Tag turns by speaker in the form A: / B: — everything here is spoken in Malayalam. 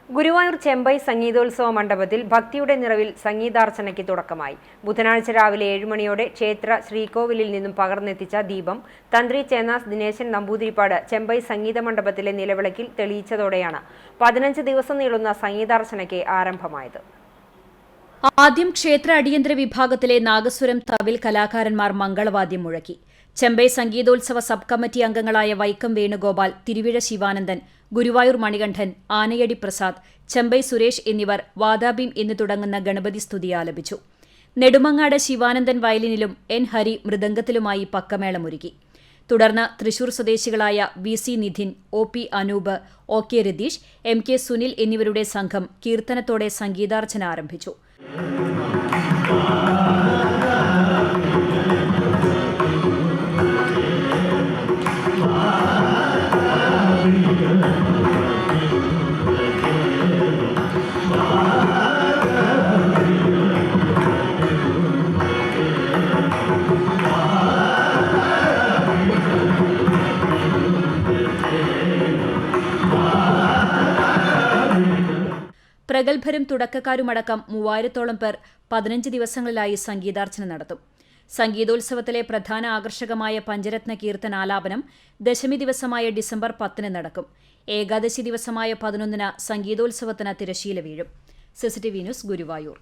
A: ഗുരുവായൂർ ചെമ്പൈ സംഗീതോത്സവ മണ്ഡപത്തിൽ ഭക്തിയുടെ നിറവിൽ സംഗീതാർച്ചനയ്ക്ക് തുടക്കമായി. ബുധനാഴ്ച രാവിലെ 7 മണിയോടെ ക്ഷേത്ര ശ്രീകോവിലിൽ നിന്നും പകർന്നെത്തിച്ച ദീപം തന്ത്രി ചേന്നാസ് ദിനേശൻ നമ്പൂതിരിപ്പാട് ചെമ്പൈ സംഗീത മണ്ഡപത്തിലെ നിലവിളക്കിൽ തെളിയിച്ചതോടെയാണ് 15 ദിവസം നീളുന്ന സംഗീതാർച്ചനയ്ക്ക് ആരംഭമായത്.
B: ആദ്യം ക്ഷേത്ര അടിയന്തര വിഭാഗത്തിലെ നാഗസ്വരം തവിൽ കലാകാരന്മാർ മംഗളവാദ്യം മുഴക്കി. ചെമ്പൈ സംഗീതോത്സവ സബ് കമ്മിറ്റി അംഗങ്ങളായ വൈക്കം വേണുഗോപാൽ, തിരുവിഴ ശിവാനന്ദൻ, ഗുരുവായൂർ മണികണ്ഠൻ, ആനയടി പ്രസാദ്, ചെമ്പൈ സുരേഷ് എന്നിവർ വാദാബീം എന്ന് തുടങ്ങുന്ന ഗണപതി സ്തുതി ആലപിച്ചു. നെടുമങ്ങാട് ശിവാനന്ദൻ വയലിനിലും എൻ ഹരി മൃദംഗത്തിലുമായി പക്കമേളമൊരുക്കി. തുടർന്ന് തൃശൂർ സ്വദേശികളായ VC Nidhin, OP Anoop, OK Ratheesh, MK Sunil എന്നിവരുടെ സംഘം കീർത്തനത്തോടെ സംഗീതാർച്ചന ആരംഭിച്ചു. പ്രഗത്ഭരും തുടക്കക്കാരുമടക്കം 3000-ഓളം പേർ 15 ദിവസങ്ങളിലായി സംഗീതാർച്ചന നടത്തും. സംഗീതോത്സവത്തിലെ പ്രധാന ആകർഷകമായ പഞ്ചരത്ന കീർത്തനാലാപനം ദശമി ദിവസമായ ഡിസംബർ 10 നടക്കും. ഏകാദശി ദിവസമായ 11 സംഗീതോത്സവത്തിന് തിരശ്ശീല വീഴും. CCTV news, Guruvayur.